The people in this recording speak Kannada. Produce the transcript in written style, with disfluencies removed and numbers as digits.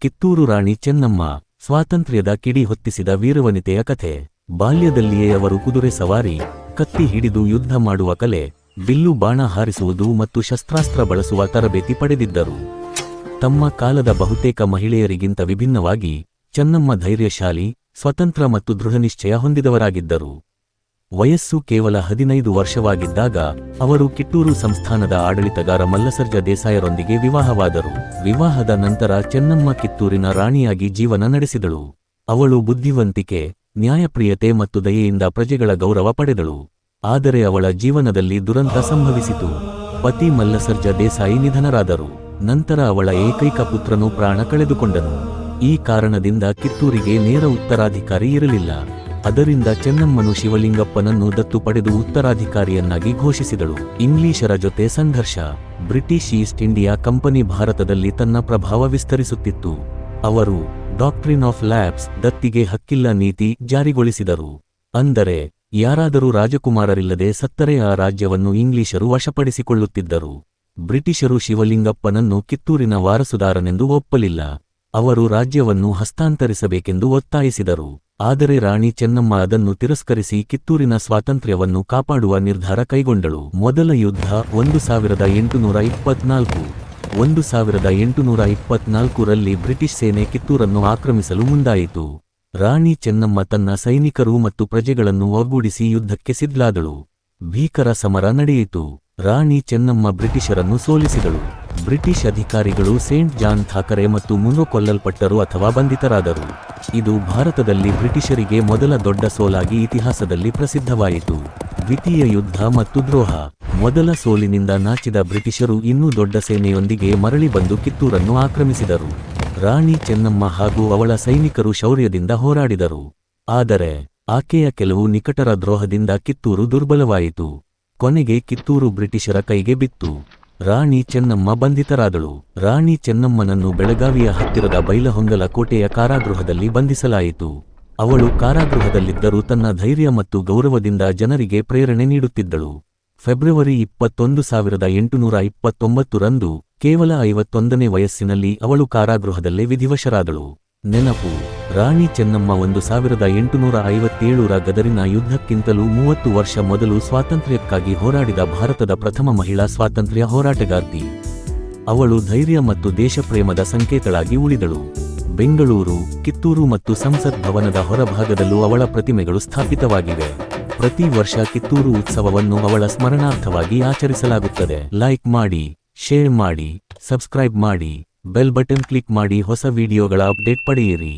ಕಿತ್ತೂರು ರಾಣಿ ಚೆನ್ನಮ್ಮ ಸ್ವಾತಂತ್ರ್ಯದ ಕಿಡಿ ಹೊತ್ತಿಸಿದ ವೀರವನಿತೆಯ ಕಥೆ. ಬಾಲ್ಯದಲ್ಲಿಯೇ ಅವರು ಕುದುರೆ ಸವಾರಿ, ಕತ್ತಿ ಹಿಡಿದು ಯುದ್ಧ ಮಾಡುವ ಕಲೆ, ಬಿಲ್ಲು ಬಾಣ ಹಾರಿಸುವುದು ಮತ್ತು ಶಸ್ತ್ರಾಸ್ತ್ರ ಬಳಸುವ ತರಬೇತಿ ಪಡೆದಿದ್ದರು. ತಮ್ಮ ಕಾಲದ ಬಹುತೇಕ ಮಹಿಳೆಯರಿಗಿಂತ ವಿಭಿನ್ನವಾಗಿ ಚೆನ್ನಮ್ಮ ಧೈರ್ಯಶಾಲಿ, ಸ್ವತಂತ್ರ ಮತ್ತು ದೃಢನಿಶ್ಚಯ ಹೊಂದಿದವರಾಗಿದ್ದರು. ವಯಸ್ಸು ಕೇವಲ 15 ವರ್ಷವಾಗಿದ್ದಾಗ ಅವರು ಕಿತ್ತೂರು ಸಂಸ್ಥಾನದ ಆಡಳಿತಗಾರ ಮಲ್ಲಸರ್ಜ ದೇಸಾಯರೊಂದಿಗೆ ವಿವಾಹವಾದರು. ವಿವಾಹದ ನಂತರ ಚೆನ್ನಮ್ಮ ಕಿತ್ತೂರಿನ ರಾಣಿಯಾಗಿ ಜೀವನ ನಡೆಸಿದಳು. ಅವಳು ಬುದ್ಧಿವಂತಿಕೆ, ನ್ಯಾಯಪ್ರಿಯತೆ ಮತ್ತು ದಯೆಯಿಂದ ಪ್ರಜೆಗಳ ಗೌರವ ಪಡೆದಳು. ಆದರೆ ಅವಳ ಜೀವನದಲ್ಲಿ ದುರಂತ ಸಂಭವಿಸಿತು. ಪತಿ ಮಲ್ಲಸರ್ಜ ದೇಸಾಯಿ ನಿಧನರಾದರು. ನಂತರ ಅವಳ ಏಕೈಕ ಪುತ್ರನು ಪ್ರಾಣ ಕಳೆದುಕೊಂಡನು. ಈ ಕಾರಣದಿಂದ ಕಿತ್ತೂರಿಗೆ ನೇರ ಉತ್ತರಾಧಿಕಾರಿ ಇರಲಿಲ್ಲ. ಅದರಿಂದ ಚೆನ್ನಮ್ಮನು ಶಿವಲಿಂಗಪ್ಪನನ್ನು ದತ್ತು ಪಡೆದು ಉತ್ತರಾಧಿಕಾರಿಯನ್ನಾಗಿ ಘೋಷಿಸಿದಳು. ಇಂಗ್ಲಿಷರ ಜೊತೆ ಸಂಘರ್ಷ. ಬ್ರಿಟಿಷ್ ಈಸ್ಟ್ ಇಂಡಿಯಾ ಕಂಪನಿ ಭಾರತದಲ್ಲಿ ತನ್ನ ಪ್ರಭಾವ ವಿಸ್ತರಿಸುತ್ತಿತ್ತು. ಅವರು ಡಾಕ್ಟ್ರಿನ್ ಆಫ್ ಲ್ಯಾಪ್ಸ್, ದತ್ತಿಗೆ ಹಕ್ಕಿಲ್ಲ ನೀತಿ ಜಾರಿಗೊಳಿಸಿದರು. ಅಂದರೆ ಯಾರಾದರೂ ರಾಜಕುಮಾರರಿಲ್ಲದೆ ಸತ್ತರೆ ಆ ರಾಜ್ಯವನ್ನು ಇಂಗ್ಲಿಷರು ವಶಪಡಿಸಿಕೊಳ್ಳುತ್ತಿದ್ದರು. ಬ್ರಿಟಿಷರು ಶಿವಲಿಂಗಪ್ಪನನ್ನು ಕಿತ್ತೂರಿನ ವಾರಸುದಾರನೆಂದು ಒಪ್ಪಲಿಲ್ಲ. ಅವರು ರಾಜ್ಯವನ್ನು ಹಸ್ತಾಂತರಿಸಬೇಕೆಂದು ಒತ್ತಾಯಿಸಿದರು. ಆದರೆ ರಾಣಿ ಚೆನ್ನಮ್ಮ ಅದನ್ನು ತಿರಸ್ಕರಿಸಿ ಕಿತ್ತೂರಿನ ಸ್ವಾತಂತ್ರ್ಯವನ್ನು ಕಾಪಾಡುವ ನಿರ್ಧಾರ ಕೈಗೊಂಡಳು. ಮೊದಲ ಯುದ್ಧ 1824. 1824ರಲ್ಲಿ ಬ್ರಿಟಿಷ್ ಸೇನೆ ಕಿತ್ತೂರನ್ನು ಆಕ್ರಮಿಸಲು ಮುಂದಾಯಿತು. ರಾಣಿ ಚೆನ್ನಮ್ಮ ತನ್ನ ಸೈನಿಕರು ಮತ್ತು ಪ್ರಜೆಗಳನ್ನು ಒಗ್ಗೂಡಿಸಿ ಯುದ್ಧಕ್ಕೆ ಸಿದ್ಧಳಾದಳು. ಭೀಕರ ಸಮರ ನಡೆಯಿತು. ರಾಣಿ ಚೆನ್ನಮ್ಮ ಬ್ರಿಟಿಷರನ್ನು ಸೋಲಿಸಿದಳು. ಬ್ರಿಟಿಷ್ ಅಧಿಕಾರಿಗಳು ಸೇಂಟ್ ಜಾನ್ ಥಾಕರೆ ಮತ್ತು ಮುನ್ರೋ ಕೊಲ್ಲಲ್ಪಟ್ಟರು ಅಥವಾ ಬಂಧಿತರಾದರು. ಇದು ಭಾರತದಲ್ಲಿ ಬ್ರಿಟಿಷರಿಗೆ ಮೊದಲ ದೊಡ್ಡ ಸೋಲಾಗಿ ಇತಿಹಾಸದಲ್ಲಿ ಪ್ರಸಿದ್ಧವಾಯಿತು. ದ್ವಿತೀಯ ಯುದ್ಧ ಮತ್ತು ದ್ರೋಹ. ಮೊದಲ ಸೋಲಿನಿಂದ ನಾಚಿದ ಬ್ರಿಟಿಷರು ಇನ್ನೂ ದೊಡ್ಡ ಸೇನೆಯೊಂದಿಗೆ ಮರಳಿ ಬಂದು ಕಿತ್ತೂರನ್ನು ಆಕ್ರಮಿಸಿದರು. ರಾಣಿ ಚೆನ್ನಮ್ಮ ಹಾಗೂ ಅವಳ ಸೈನಿಕರು ಶೌರ್ಯದಿಂದ ಹೋರಾಡಿದರು. ಆದರೆ ಆಕೆಯ ಕೆಲವು ನಿಕಟರ ದ್ರೋಹದಿಂದ ಕಿತ್ತೂರು ದುರ್ಬಲವಾಯಿತು. ಕೊನೆಗೆ ಕಿತ್ತೂರು ಬ್ರಿಟಿಷರ ಕೈಗೆ ಬಿತ್ತು. ರಾಣಿ ಚೆನ್ನಮ್ಮ ಬಂಧಿತರಾದಳು. ರಾಣಿ ಚೆನ್ನಮ್ಮನನ್ನು ಬೆಳಗಾವಿಯ ಹತ್ತಿರದ ಬೈಲಹೊಂಗಲ ಕೋಟೆಯ ಕಾರಾಗೃಹದಲ್ಲಿ ಬಂಧಿಸಲಾಯಿತು. ಅವಳು ಕಾರಾಗೃಹದಲ್ಲಿದ್ದರೂ ತನ್ನ ಧೈರ್ಯ ಮತ್ತು ಗೌರವದಿಂದ ಜನರಿಗೆ ಪ್ರೇರಣೆ ನೀಡುತ್ತಿದ್ದಳು. ಫೆಬ್ರವರಿ 21, 1829ರಂದು ಕೇವಲ 51ನೇ ವಯಸ್ಸಿನಲ್ಲಿ ಅವಳು ಕಾರಾಗೃಹದಲ್ಲೇ ವಿಧಿವಶರಾದಳು. ನೆನಪು: ರಾಣಿ ಚೆನ್ನಮ್ಮ 1857ರ ಗದರಿನ ಯುದ್ಧಕ್ಕಿಂತಲೂ 30 ವರ್ಷ ಮೊದಲು ಸ್ವಾತಂತ್ರ್ಯಕ್ಕಾಗಿ ಹೋರಾಡಿದ ಭಾರತದ ಪ್ರಥಮ ಮಹಿಳಾ ಸ್ವಾತಂತ್ರ್ಯ ಹೋರಾಟಗಾರ್ತಿ. ಅವಳು ಧೈರ್ಯ ಮತ್ತು ದೇಶಪ್ರೇಮದ ಸಂಕೇತಳಾಗಿ ಉಳಿದಳು. ಬೆಂಗಳೂರು, ಕಿತ್ತೂರು ಮತ್ತು ಸಂಸತ್ ಭವನದ ಹೊರಭಾಗದಲ್ಲೂ ಅವಳ ಪ್ರತಿಮೆಗಳು ಸ್ಥಾಪಿತವಾಗಿವೆ. ಪ್ರತಿ ವರ್ಷ ಕಿತ್ತೂರು ಉತ್ಸವವನ್ನು ಅವಳ ಸ್ಮರಣಾರ್ಥವಾಗಿ ಆಚರಿಸಲಾಗುತ್ತದೆ. ಲೈಕ್ ಮಾಡಿ, ಶೇರ್ ಮಾಡಿ, ಸಬ್ಸ್ಕ್ರೈಬ್ ಮಾಡಿ, ಬೆಲ್ ಬಟನ್ ಕ್ಲಿಕ್ ಮಾಡಿ ಹೊಸ ವಿಡಿಯೋಗಳ ಅಪ್ಡೇಟ್ ಪಡೆಯಿರಿ.